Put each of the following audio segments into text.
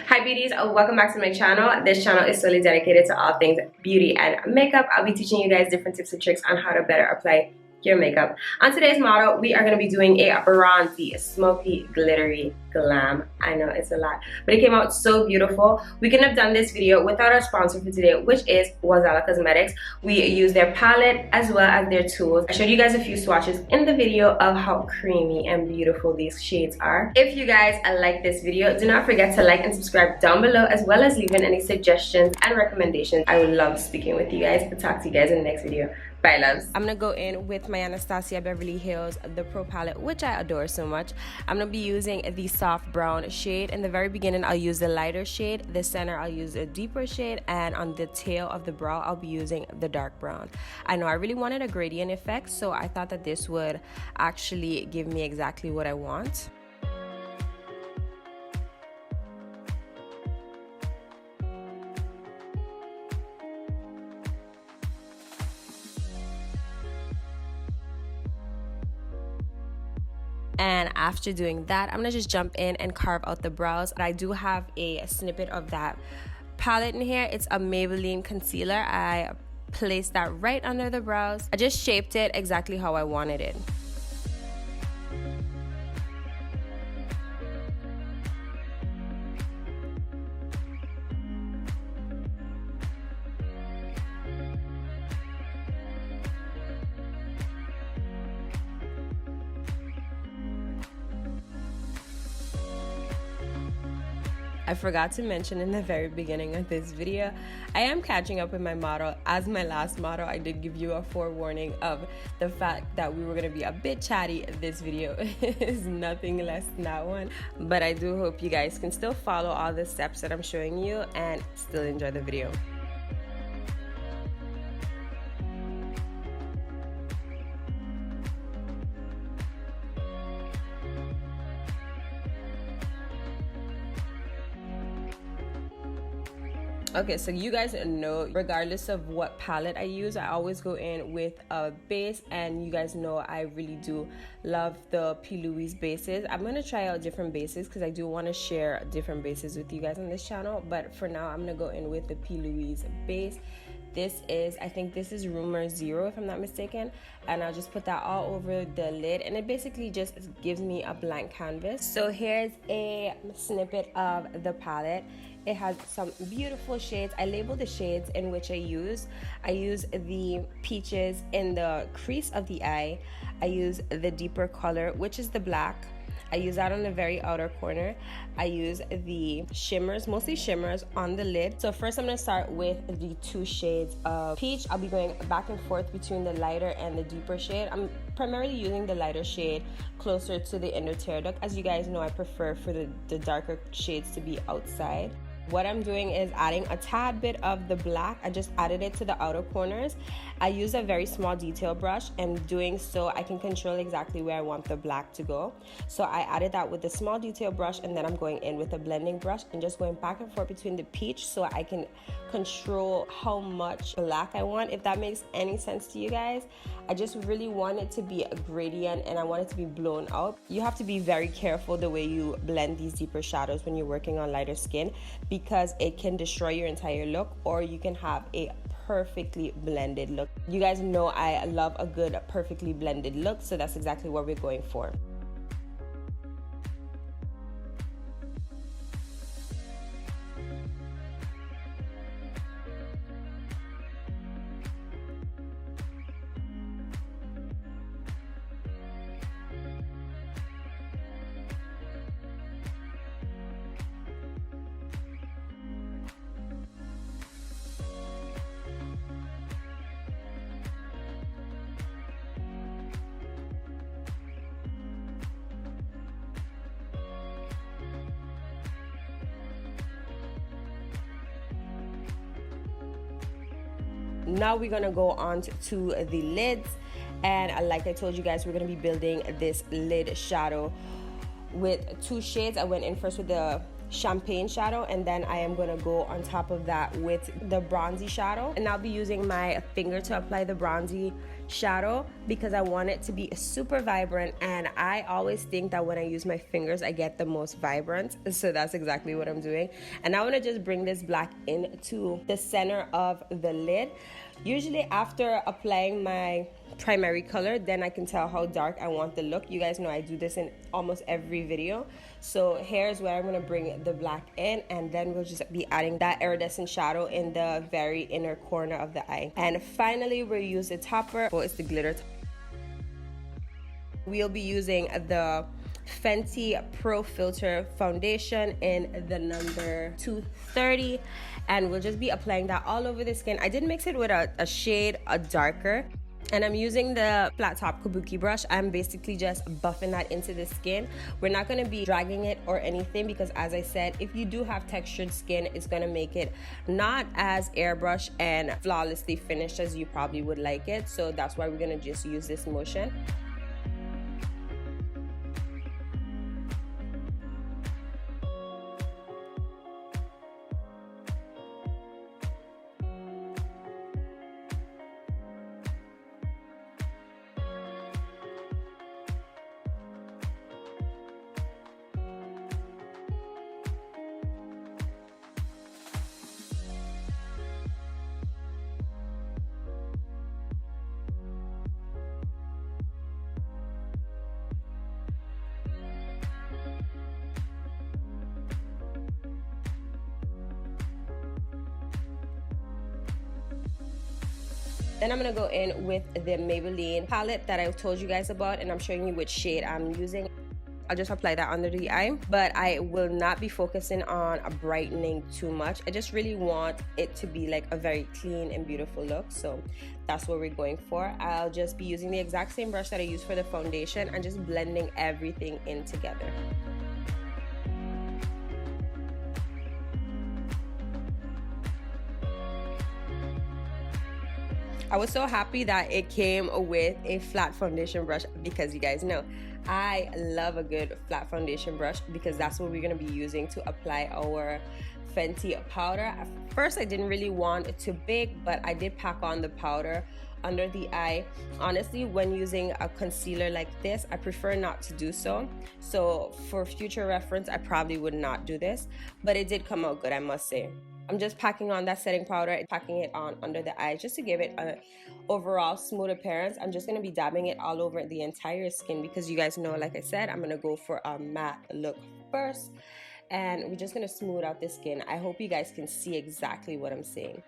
Hi beauties, welcome back to my channel. This channel is solely dedicated to all things beauty and makeup. I'll be teaching you guys different tips and tricks on how to better apply your makeup. On today's model, we are going to be doing a bronzy, smoky, glittery glam. I know it's a lot, but it came out so beautiful. We couldn't have done this video without our sponsor for today, which is Wazzala Cosmetics. We use their palette as well as their tools. I showed you guys a few swatches in the video of how creamy and beautiful these shades are. If you guys like this video, do not forget to like and subscribe down below, as well as leaving any suggestions and recommendations. I would love speaking with you guys. I'll talk to you guys in the next video. Bye, loves. I'm gonna go in with my Anastasia Beverly Hills the Pro Palette, which I adore so much. I'm gonna be using the soft brown shade. In the very beginning, I'll use the lighter shade. The center, I'll use a deeper shade, and on the tail of the brow, I'll be using the dark brown. I know I really wanted a gradient effect, so I thought that this would actually give me exactly what I want. And after doing that, I'm gonna just jump in and carve out the brows. I do have a snippet of that palette in here. It's a Maybelline concealer. I placed that right under the brows. I just shaped it exactly how I wanted it. I forgot to mention in the very beginning of this video, I am catching up with my model. As my last model, I did give you a forewarning of the fact that we were going to be a bit chatty. This video is nothing less than that one. But I do hope you guys can still follow all the steps that I'm showing you and still enjoy the video. Okay, so you guys know, regardless of what palette I use, I always go in with a base, and you guys know I really do love the P.louise bases. I'm going to try out different bases because I do want to share different bases with you guys on this channel, but for now I'm going to go in with the P.louise base. This is, I think this is Rumour 0 if I'm not mistaken, and I'll just put that all over the lid, and it basically just gives me a blank canvas. So here's a snippet of the palette. It has some beautiful shades. I labeled the shades in which I use. I use the peaches in the crease of the eye. I use the deeper color, which is the black. I use that on the very outer corner. I use the shimmers, mostly shimmers, on the lid. So first I'm gonna start with the two shades of peach. I'll be going back and forth between the lighter and the deeper shade. I'm primarily using the lighter shade closer to the inner tear duct. As you guys know, I prefer for the darker shades to be outside. What I'm doing is adding a tad bit of the black. I just added it to the outer corners. I use a very small detail brush, and doing so I can control exactly where I want the black to go. So I added that with the small detail brush, and then I'm going in with a blending brush and just going back and forth between the peach so I can control how much black I want, if that makes any sense to you guys. I just really want it to be a gradient, and I want it to be blown out. You have to be very careful the way you blend these deeper shadows when you're working on lighter skin, because it can destroy your entire look, or you can have a perfectly blended look. You guys know I love a good perfectly blended look, so that's exactly what we're going for. Now we're gonna go on to the lids, and like I told you guys, we're gonna be building this lid shadow with two shades. I went in first with the champagne shadow, and then I am going to go on top of that with the bronzy shadow, and I'll be using my finger to apply the bronzy shadow because I want it to be super vibrant, and I always think that when I use my fingers I get the most vibrant, so that's exactly what I'm doing. And I want to just bring this black into the center of the lid. Usually after applying my primary color, then I can tell how dark I want the look. You guys know I do this in almost every video. So here's where I'm going to bring the black in, and then we'll just be adding that iridescent shadow in the very inner corner of the eye. And finally we'll use the topper. Well, it's the glitter topper. We'll be using the Fenty Pro Filt'r Foundation in the number 230, and we'll just be applying that all over the skin. I did mix it with a shade darker, and I'm using the flat top kabuki brush. I'm basically just buffing that into the skin. We're not going to be dragging it or anything because, as I said, if you do have textured skin, it's going to make it not as airbrush and flawlessly finished as you probably would like it. So that's why we're going to just use this motion. Then I'm going to go in with the Maybelline palette that I told you guys about, and I'm showing you which shade I'm using. I'll just apply that under the eye, but I will not be focusing on brightening too much. I just really want it to be like a very clean and beautiful look, so that's what we're going for. I'll just be using the exact same brush that I used for the foundation and just blending everything in together. I was so happy that it came with a flat foundation brush because you guys know I love a good flat foundation brush because that's what we're going to be using to apply our Fenty powder. At first I didn't really want it to bake, but I did pack on the powder under the eye. Honestly, when using a concealer like this, I prefer not to do so. So for future reference, I probably would not do this, but it did come out good, I must say. I'm just packing on that setting powder and packing it on under the eye just to give it an overall smooth appearance. I'm just going to be dabbing it all over the entire skin because you guys know, like I said, I'm going to go for a matte look first. And we're just going to smooth out the skin. I hope you guys can see exactly what I'm saying.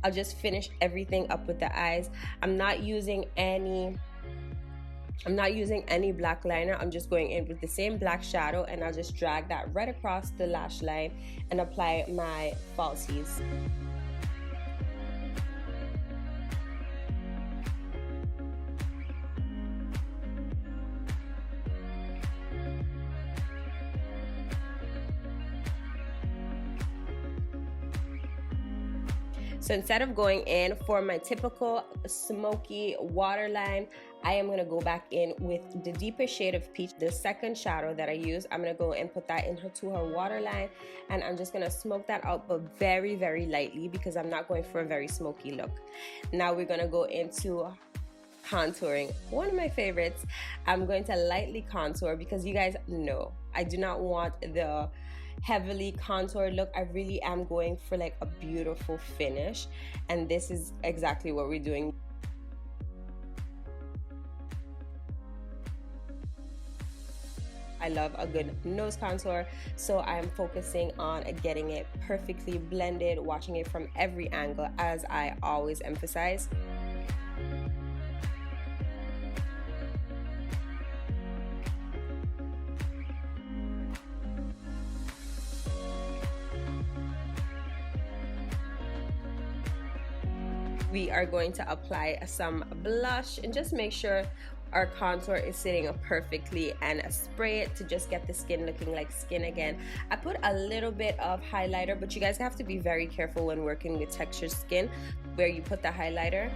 I'll just finish everything up with the eyes. I'm not using any black liner. I'm just going in with the same black shadow, and I'll just drag that right across the lash line and apply my falsies. So instead of going in for my typical smoky waterline, I am going to go back in with the deeper shade of peach, the second shadow that I use. I'm going to go and put that into her waterline, and I'm just going to smoke that out, but very, very lightly because I'm not going for a very smoky look. Now we're going to go into contouring, one of my favorites. I'm going to lightly contour because you guys know I do not want the heavily contoured look. I really am going for like a beautiful finish, and this is exactly what we're doing. I love a good nose contour, so I'm focusing on getting it perfectly blended, watching it from every angle, as I always emphasize. We are going to apply some blush and just make sure our contour is sitting perfectly, and spray it to just get the skin looking like skin again. I put a little bit of highlighter, but you guys have to be very careful when working with textured skin where you put the highlighter.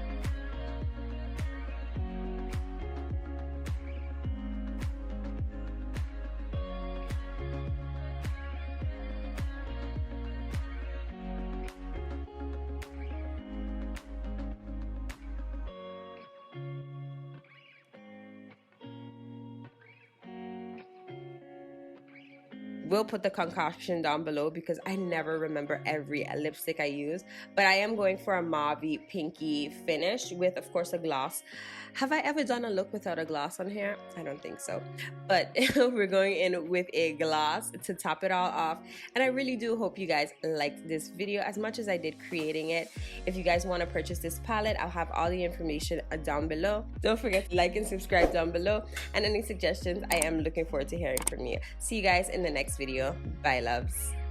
Will put the concoction down below because I never remember every lipstick I use, but I am going for a mauvey pinky finish with, of course, a gloss. Have I ever done a look without a gloss on here? I don't think so, but we're going in with a gloss to top it all off. And I really do hope you guys liked this video as much as I did creating it. If you guys want to purchase this palette, I'll have all the information down below. Don't forget to like and subscribe down below, and any suggestions, I am looking forward to hearing from you. See you guys in the next video. Bye, loves.